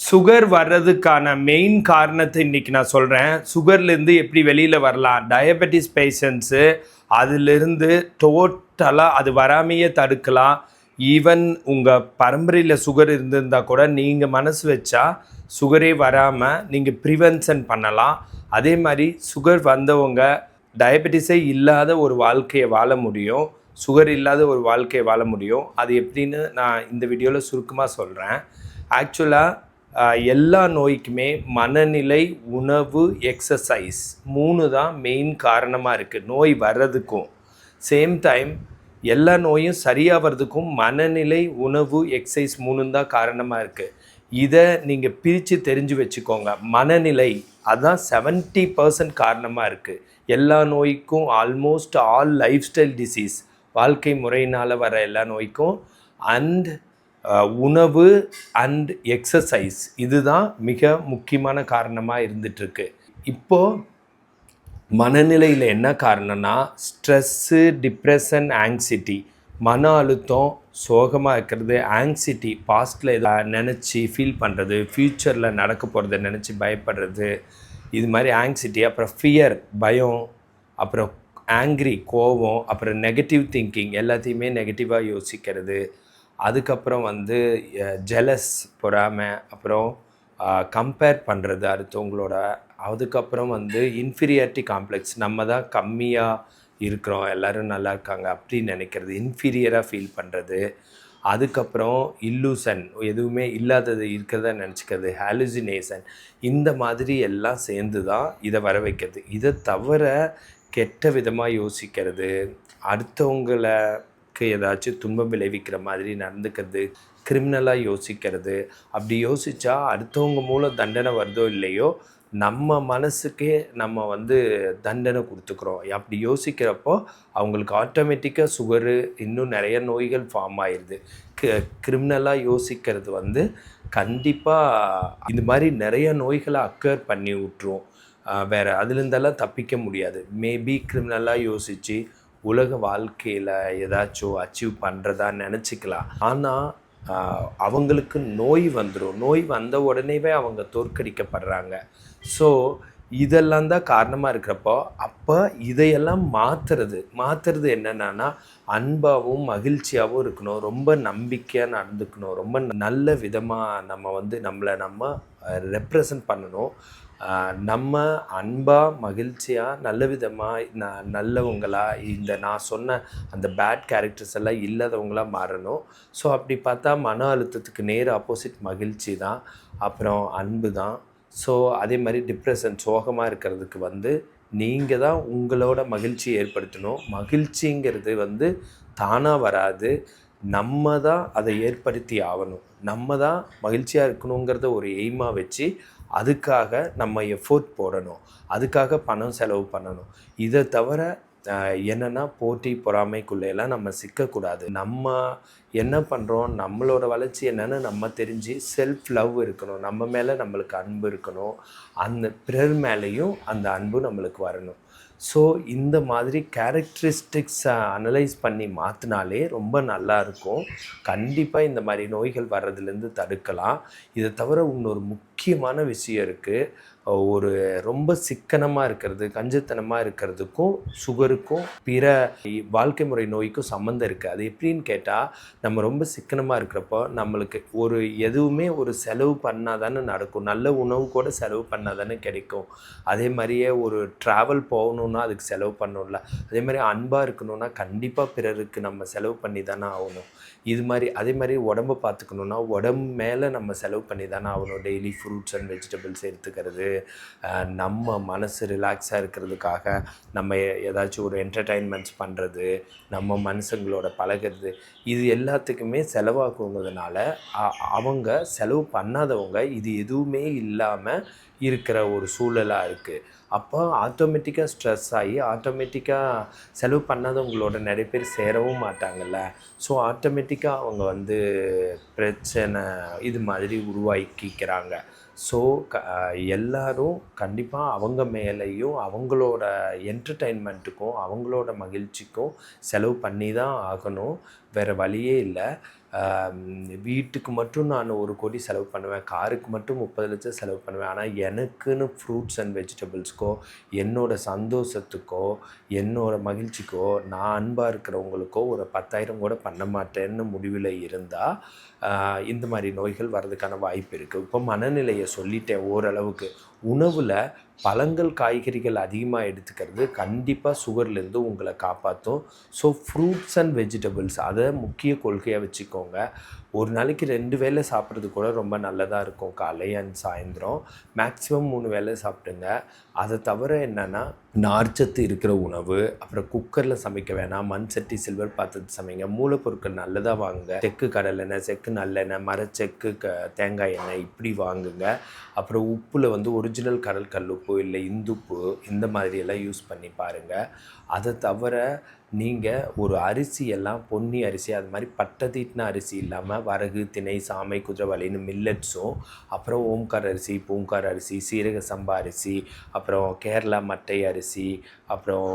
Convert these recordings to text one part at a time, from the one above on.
Sugar வர்றதுக்கான main காரணத்தை இன்றைக்கி நான் சொல்கிறேன். சுகர்லேருந்து எப்படி வெளியில் வரலாம், டயபெட்டிஸ் பேஷண்ட்ஸு அதிலிருந்து டோட்டலாக அது வராமையே தடுக்கலாம். ஈவன் உங்கள் பரம்பரையில் சுகர் இருந்திருந்தால் கூட நீங்கள் மனசு வச்சா சுகரே வராமல் நீங்கள் ப்ரிவென்ஷன் பண்ணலாம். அதே மாதிரி சுகர் வந்தவங்க டயபெட்டிஸே இல்லாத ஒரு வாழ்க்கையை வாழ முடியும், சுகர் இல்லாத ஒரு வாழ்க்கையை வாழ முடியும். அது எப்படின்னு நான் இந்த வீடியோவில் சுருக்கமாக சொல்கிறேன். ஆக்சுவலாக எல்லா நோய்க்குமே மனநிலை, உணவு, எக்ஸசைஸ் 3 தான் மெயின் காரணமாக இருக்குது நோய் வர்றதுக்கும். சேம் டைம் எல்லா நோயும் சரியாகிறதுக்கும் மனநிலை, உணவு, எக்ஸசைஸ் 3 தான் காரணமாக இருக்குது. இதை நீங்கள் பிரித்து தெரிஞ்சு வச்சுக்கோங்க. மனநிலை அதுதான் 70% காரணமாக இருக்குது எல்லா நோய்க்கும். Almost all lifestyle disease, வாழ்க்கை முறையினால் வர எல்லா நோய்க்கும். அண்ட் உணவு அண்ட் எக்ஸசைஸ் இதுதான் மிக முக்கியமான காரணமாக இருந்துகிட்ருக்கு. இப்போது மனநிலையில் என்ன காரணம்னா ஸ்ட்ரெஸ்ஸு, டிப்ரெஷன், ஆங்ஸைட்டி, மன அழுத்தம், சோகமாக இருக்கிறது, ஆங்ஸைட்டி, பாஸ்ட்டில் எதை நினச்சி ஃபீல் பண்ணுறது, ஃப்யூச்சரில் நடக்க போகிறத நினச்சி பயப்படுறது, இது மாதிரி ஆங்ஸைட்டி. அப்புறம் ஃபியர், பயம், அப்புறம் ஆங்க்ரி, கோபம், அப்புறம் நெகட்டிவ் திங்கிங், எல்லாத்தையுமே நெகட்டிவாக யோசிக்கிறது. அதுக்கப்புறம் ஜெலஸ், பொறாமை, அப்புறம் கம்பேர் பண்ணுறது அடுத்தவங்களோட. அதுக்கப்புறம் இன்ஃபீரியாரிட்டி காம்ப்ளெக்ஸ், நம்ம தான் கம்மியாக இருக்கிறோம், எல்லோரும் நல்லா இருக்காங்க அப்படின்னு நினைக்கிறது, இன்ஃபீரியராக ஃபீல் பண்ணுறது. அதுக்கப்புறம் இல்லூசன், எதுவுமே இல்லாதது இருக்கிறதா நினச்சிக்கிறது, ஹாலுசினேஷன். இந்த மாதிரி எல்லாம் சேர்ந்து தான் இதை வர வைக்கிறது. இதை தவிர கெட்ட விதமாக யோசிக்கிறது, அடுத்தவங்களுக்கு ஏதாச்சும் துன்பம் விளைவிக்கிற மாதிரி நடந்துக்கிறது, கிரிமினலாக யோசிக்கிறது. அப்படி யோசித்தா அடுத்தவங்க மூலம் தண்டனை வருதோ இல்லையோ நம்ம மனசுக்கே நம்ம தண்டனை கொடுத்துக்கிறோம். அப்படி யோசிக்கிறப்போ அவங்களுக்கு ஆட்டோமேட்டிக்காக சுகரு, இன்னும் நிறைய நோய்கள் ஃபார்ம் ஆயிடுது. கிரிமினலாக யோசிக்கிறது கண்டிப்பாக இந்த மாதிரி நிறைய நோய்களை அக்கர் பண்ணி விட்டுரும். வேறு அதுலேருந்தெல்லாம் தப்பிக்க முடியாது. மேபி கிரிமினலாக யோசித்து உலக வாழ்க்கையில் ஏதாச்சும் அச்சீவ் பண்ணுறதா நினச்சிக்கலாம். ஆனால் அவங்களுக்கு நோய் வந்துடும். நோய் வந்த உடனேவே அவங்க தோற்கடிக்கப்படுறாங்க. ஸோ இதெல்லாம் தான் காரணமாக இருக்கிறப்போ அப்போ இதையெல்லாம் மாற்றுறது என்னென்னா அன்பாகவும் மகிழ்ச்சியாகவும் இருக்கணும், ரொம்ப நம்பிக்கையாக நடந்துக்கணும், ரொம்ப நல்ல விதமாக நம்மளை ரெப்ரசன்ட் பண்ணணும். நம்ம அன்பாக, மகிழ்ச்சியாக, நல்ல விதமாக, நல்லவங்களாக, நான் சொன்ன அந்த பேட் கேரக்டர்ஸ் எல்லாம் இல்லாதவங்களாக மாறணும். ஸோ அப்படி பார்த்தா மன அழுத்தத்துக்கு நேர் ஆப்போசிட் மகிழ்ச்சி தான், அப்புறம் அன்பு தான். ஸோ அதே மாதிரி டிப்ரெஷன், சோகமாக இருக்கிறதுக்கு நீங்கள் தான் உங்களோட மகிழ்ச்சியை ஏற்படுத்தணும். மகிழ்ச்சிங்கிறது தானாக வராது, நம்ம தான் அதை ஏற்படுத்தி ஆகணும். நம்ம தான் மகிழ்ச்சியாக இருக்கணுங்கிறத ஒரு எய்மாக வச்சு அதுக்காக நம்ம எஃபோர்ட் போடணும், அதுக்காக பணம் செலவு பண்ணணும். இதை தவிர என்னென்னா போட்டி, பொறாமைக்குள்ளேயெல்லாம் நம்ம சிக்கக்கூடாது. நம்ம என்ன பண்ணுறோம், நம்மளோட வளர்ச்சி என்னென்னு நம்ம தெரிஞ்சு செல்ஃப் லவ் இருக்கணும், நம்ம மேலே நம்மளுக்கு அன்பு இருக்கணும், அந்த பிறர் மேலேயும் அந்த அன்பு நம்மளுக்கு வரணும். ஸோ இந்த மாதிரி கேரக்டரிஸ்டிக்ஸை அனலைஸ் பண்ணி மாற்றினாலே ரொம்ப நல்லாயிருக்கும். கண்டிப்பாக இந்த மாதிரி நோய்கள் வர்றதுலேருந்து தடுக்கலாம். இதை தவிர இன்னொரு முக்கியமான விஷயம் இருக்குது. ஒரு ரொம்ப சிக்கனமாக இருக்கிறது, கஞ்சத்தனமாக இருக்கிறதுக்கும் சுகருக்கும் பிற வாழ்க்கை முறை நோய்க்கும் சம்மந்தம் இருக்குது. அது எப்படின்னு கேட்டால், நம்ம ரொம்ப சிக்கனமாக இருக்கிறப்போ நம்மளுக்கு எதுவுமே ஒரு செலவு பண்ணால் தானே நடக்கும். நல்ல உணவு கூட செலவு பண்ணால் தானே கிடைக்கும். அதே மாதிரியே ஒரு ட்ராவல் போகணுன்னா அதுக்கு செலவு பண்ணணும்ல. அதே மாதிரி அன்பாக இருக்கணும்னா கண்டிப்பாக பிறருக்கு நம்ம செலவு பண்ணி தானே ஆகணும். அதே மாதிரி உடம்பை பார்த்துக்கணுன்னா உடம்பு மேலே நம்ம செலவு பண்ணி தானே ஆகணும். டெய்லி ஃப்ரூட்ஸ் அண்ட் வெஜிடபிள்ஸ் எடுத்துக்கிறது, நம்ம மனசு ரிலாக்ஸாக இருக்கிறதுக்காக நம்ம ஏதாச்சும் ஒரு என்டர்டெயின்மெண்ட்ஸ் பண்ணுறது, நம்ம மனுஷங்களோட பழகிறது, இது எல்லாத்துக்குமே செலவாக்குங்கிறதுனால அவங்க செலவு பண்ணாதவங்க இது எதுவுமே இல்லாமல் இருக்கிற ஒரு சூழலாக இருக்குது. அப்போ ஆட்டோமேட்டிக்காக ஸ்ட்ரெஸ் ஆகி ஆட்டோமேட்டிக்காக செலவு பண்ணாதவங்களோட நிறைய பேர் சேரவும் மாட்டாங்கள்ல. ஸோ ஆட்டோமேட்டிக்காக அவங்க பிரச்சனை இது மாதிரி உருவாக்கிக்கிறாங்க. ஸோ எல்லோரும் கண்டிப்பாக அவங்க மேலேயும் அவங்களோட என்டர்டெயின்மெண்ட்டுக்கும் அவங்களோட மகிழ்ச்சிக்கும் செலவு பண்ணி தான் ஆகணும், வேறு வழியே இல்லை. வீட்டுக்கு மட்டும் நான் 1,00,00,000 செலவு பண்ணுவேன், காருக்கு மட்டும் 30,00,000 செலவு பண்ணுவேன். ஆனால் எனக்குன்னு ஃப்ரூட்ஸ் அண்ட் வெஜிடபிள்ஸ்க்கோ, என்னோடய சந்தோஷத்துக்கோ, என்னோடய மகிழ்ச்சிக்கோ, நான் அன்பாக இருக்கிறவங்களுக்கோ ஒரு 10,000 கூட பண்ண மாட்டேன்னு முடிவில் இருந்தால் இந்த மாதிரி நோய்கள் வர்றதுக்கான வாய்ப்பு இருக்குது. இப்போ மனநிலையை சொல்லிட்டேன் ஓரளவுக்கு. உணவில் பழங்கள் காய்கறிகள் அதிகமாக எடுத்துக்கிறது கண்டிப்பாக சுகர்லேருந்து உங்களை காப்பாற்றும். ஸோ ஃப்ரூட்ஸ் அண்ட் வெஜிடபிள்ஸ் அதை முக்கிய கொள்கையாக வச்சுக்கோங்க. ஒரு நாளைக்கு 2 வேளை சாப்பிட்றது கூட ரொம்ப நல்லதாக இருக்கும், காலை அண்ட் சாயந்தரம். மேக்ஸிமம் 3 வேளை சாப்பிடுங்க. அதை தவிர என்னென்னா நார்ச்சத்து இருக்கிற உணவு, அப்புறம் குக்கரில் சமைக்க வேணாம், மண் சட்டி சில்வர் பாத்திரத்தை சமைங்க. மூலப்பொருட்கள் நல்லதாக வாங்குங்க. செக்கு கடலெண்ணெய், செக்கு நல்லெண்ணெய், மரச்செக்கு தேங்காய் எண்ணெய் இப்படி வாங்குங்க. அப்புறம் உப்பில் ஒரிஜினல் கடல் கல்லுப்பு இல்லை இந்துப்பு இந்த மாதிரியெல்லாம் யூஸ் பண்ணி பாருங்கள். அதை தவிர நீங்கள் ஒரு அரிசியெல்லாம் பொன்னி அரிசி அது மாதிரி பட்டை தீட்டின அரிசி இல்லாமல் வரகு, திணை, சாமை, குதிரைவாளின்னு மில்லட்ஸும், அப்புறம் ஓம்கார் அரிசி, பூங்கார் அரிசி, சீரக சம்பா அரிசி, அப்புறம் கேரளா மட்டை அரிசி, அப்புறம்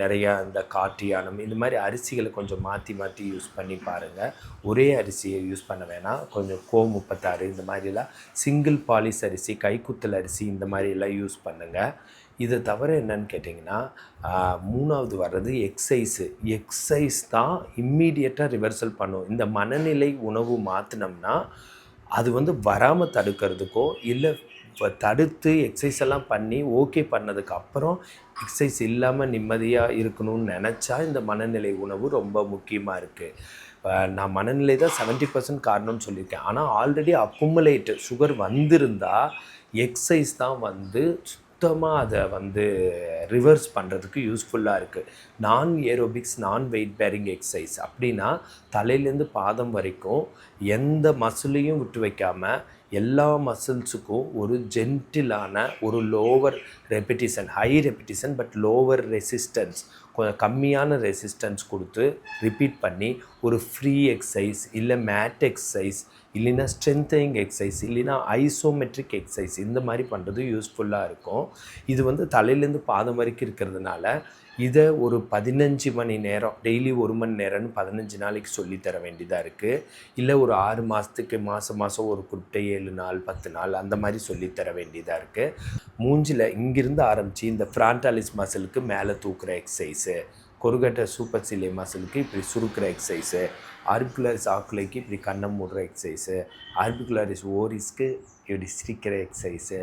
நிறையா இந்த காட்டியானம் இந்த மாதிரி அரிசிகளை கொஞ்சம் மாற்றி மாற்றி யூஸ் பண்ணி பாருங்கள். ஒரே அரிசியை யூஸ் பண்ண வேணாம். கொஞ்சம் கோ36 இந்த மாதிரிலாம் சிங்கிள் பாலிஷ் அரிசி, கைக்குத்தல் அரிசி இந்த மாதிரிலாம் யூஸ் பண்ணுங்கள். இதை தவிர என்னன்னு கேட்டிங்கன்னா 3வது வர்றது எக்ஸசைஸ் தான் இம்மீடியட்டாக ரிவர்சல் பண்ணும். இந்த மனநிலை உணவு மாற்றினோம்னா அது வராமல் தடுக்கிறதுக்கோ இல்லை தடுத்து எக்ஸசைஸ் எல்லாம் பண்ணி ஓகே பண்ணதுக்கப்புறம் எக்ஸசைஸ் இல்லாமல் நிம்மதியாக இருக்கணும்னு நினச்சா இந்த மனநிலை உணவு ரொம்ப முக்கியமாக இருக்குது. நான் மனநிலை தான் 70% காரணம்னு சொல்லியிருக்கேன். ஆனால் ஆல்ரெடி அக்குமுலேட் சுகர் வந்திருந்தால் எக்ஸசைஸ் தான் சுத்தமாக அதை ரிவர்ஸ் பண்ணுறதுக்கு யூஸ்ஃபுல்லாக இருக்குது. நான் ஏரோபிக்ஸ், நான் வெயிட் பேரிங் எக்ஸசைஸ் அப்படின்னா தலையிலேருந்து பாதம் வரைக்கும் எந்த மசிலையும் விட்டு வைக்காமல் எல்லா மசில்ஸுக்கும் ஒரு ஜென்டிலான ஒரு lower repetition, high repetition but lower resistance, கொஞ்சம் கம்மியான ரெசிஸ்டன்ஸ் கொடுத்து ரிப்பீட் பண்ணி ஒரு ஃப்ரீ எக்ஸசைஸ் இல்லை மேட் எக்ஸசைஸ் இல்லைன்னா ஸ்ட்ரென்தனிங் எக்ஸசைஸ் இல்லைன்னா ஐசோமெட்ரிக் எக்ஸசைஸ் இந்த மாதிரி பண்ணுறது யூஸ்ஃபுல்லாக இருக்கும். இது தலையிலேருந்து பாதம் வரைக்கும் இருக்கிறதுனால இதை ஒரு 15 மணி நேரம் டெய்லி 1 மணி நேரம்னு 15 நாளைக்கு சொல்லித்தர வேண்டியதாக இருக்குது. இல்லை ஒரு 6 மாதத்துக்கு மாதம் ஒரு குறிப்பிட்ட 7 நாள் 10 நாள் அந்த மாதிரி சொல்லித்தர வேண்டியதாக இருக்குது. மூஞ்சில் இங்கிருந்து ஆரம்பித்து இந்த ஃப்ரான்டாலிஸ் மசிலுக்கு மேலே தூக்குற எக்ஸசைஸு, கொருகட்ட சூப்பர் சிலே மசிலுக்கு இப்படி சுருக்கிற எக்ஸசைஸு, ஆர்பிகுலரிஸ் ஆக்குலைக்கு இப்படி கண்ணை மூடுற எக்ஸசைஸு, ஆர்பிகுலரிஸ் ஓரிஸ்க்கு இப்படி சிரிக்கிற எக்ஸசைஸு,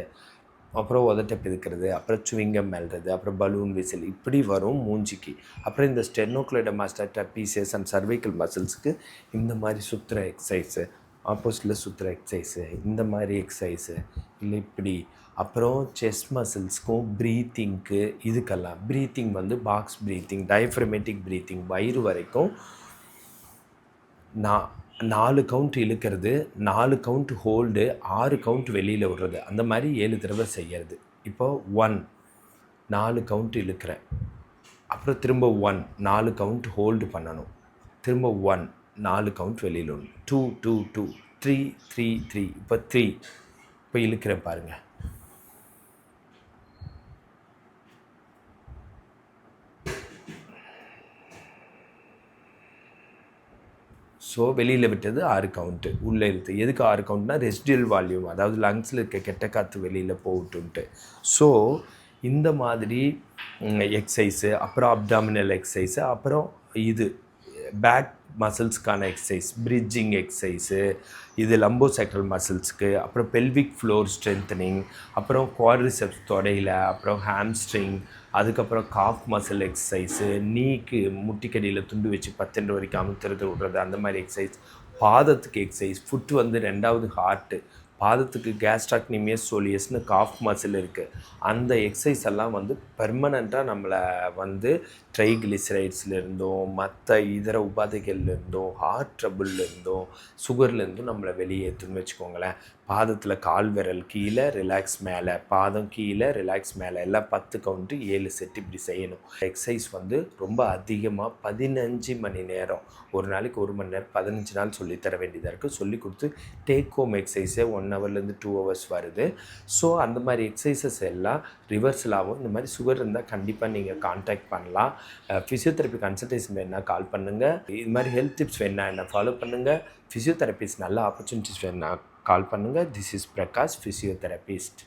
அப்புறம் உதட்ட பிதுக்கிறது, அப்புறம் சுவிங்கம் மெல்றது, அப்புறம் பலூன் விசில் இப்படி வரும் மூஞ்சிக்கு. அப்புறம் இந்த ஸ்டெனோக்ளைடோமாஸ்டர், ட்ரப்பீசியஸ் அண்ட் சர்வைக்கல் மசில்ஸுக்கு இந்த மாதிரி சுற்றுற எக்ஸசைஸு, ஆப்போசிட்டில் சுற்றுற எக்ஸசைஸு, இந்த மாதிரி எக்ஸசைஸு இல்லை இப்படி. அப்புறம் செஸ்ட் மசில்ஸ்க்கும் ப்ரீத்திங்க்கு இதுக்கெல்லாம் breathing box breathing, diaphragmatic breathing, வயிறு வரைக்கும் 4 கவுண்ட் இழுக்கிறது, 4 கவுண்ட் ஹோல்டு, 6 கவுண்ட் வெளியில் விடுறது, அந்த மாதிரி 7 தடவை செய்கிறது. இப்போ 1 4 கவுண்ட் இழுக்கிறேன், அப்புறம் திரும்ப 1 4 கவுண்ட் ஹோல்டு பண்ணணும், திரும்ப 1 4 கவுண்ட் வெளியில் விடணும், 2 2 2 3 3 3 இப்போ 3 இப்போ இழுக்கிறேன் பாருங்கள். ஸோ வெளியில் விட்டது 6 கவுண்ட்டு, உள்ளே இருக்குது. எதுக்கு 6 கவுண்ட்னா ரெசிடுவல் வால்யூம், அதாவது லங்ஸில் இருக்க கெட்ட காற்று வெளியில் போகட்டுன்ட்டு. ஸோ இந்த மாதிரி எக்ஸசைஸு, அப்புறம் அப்டாமினல் எக்ஸசைஸு, அப்புறம் இது பேக் மசில்ஸ்க்கான எக்ஸசைஸ், பிரிட்ஜிங் எக்ஸசைஸு, இது லம்போசைக்கல் மசில்ஸ்க்கு, அப்புறம் பெல்விக் ஃப்ளோர் ஸ்ட்ரென்தனிங், அப்புறம் குவாட்ரிசெப்ஸ் தொடையில், அப்புறம் ஹாம்ஸ்ட்ரிங், அதுக்கப்புறம் காஃப் மசில் எக்ஸசைஸு, நீக்கு முட்டிக்கடியில் துண்டு வச்சு 10 வரைக்கும் அமுத்துறது விடுறது அந்த மாதிரி எக்ஸசைஸ், பாதத்துக்கு எக்ஸசைஸ், ஃபுட்டு 2வது ஹார்ட்டு, பாதத்துக்கு கேஸ்ட்ராக்னிமியஸ் சோலியஸ்னு காஃப் மசில் இருக்குது. அந்த எக்ஸசைஸ் எல்லாம் பெர்மனண்ட்டாக நம்மளை ட்ரைகிளிசரைட்ஸ்லேருந்தும் மற்ற இதர உபாதைகள்லேருந்தும் ஹார்ட் ட்ரபுள்லேருந்தும் சுகர்லேருந்தும் நம்மளை வெளியேற்றுன்னு வச்சுக்கோங்களேன். பாதத்தில் கால் விரல் கீழே ரிலாக்ஸ் மேலே, பாதம் கீழே ரிலாக்ஸ் மேலே, எல்லாம் 10 கவுண்ட்டு 7 செட் இப்படி செய்யணும். எக்ஸசைஸ் ரொம்ப அதிகமாக 15 மணி நேரம், ஒரு நாளைக்கு 1 மணி நேரம் 15 நாள் சொல்லித்தர வேண்டியதாக இருக்குது. சொல்லி கொடுத்து டேக் ஹோம் எக்ஸசைஸே 1 1 ஹவர்லேருந்து 2 ஹவர்ஸ் வருது. ஸோ அந்த மாதிரி எக்ஸசைசஸ் எல்லாம் ரிவர்சல் ஆகும். இந்த மாதிரி சுகர் இருந்தால் கண்டிப்பாக நீங்கள் கான்டாக்ட் பண்ணலாம். ஃபிசியோதெரப்பி கன்சல்டேஷன் வேணுன்னா கால் பண்ணுங்கள். இது மாதிரி ஹெல்த் டிப்ஸ் வேணுன்னா என்ன ஃபாலோ பண்ணுங்கள். ஃபிசியோதெரபிஸ்ட் நல்ல ஆப்பர்ச்சுனிட்டிஸ் வேணுன்னா கால் பண்ணுங்கள். This is Prakash, physiotherapist.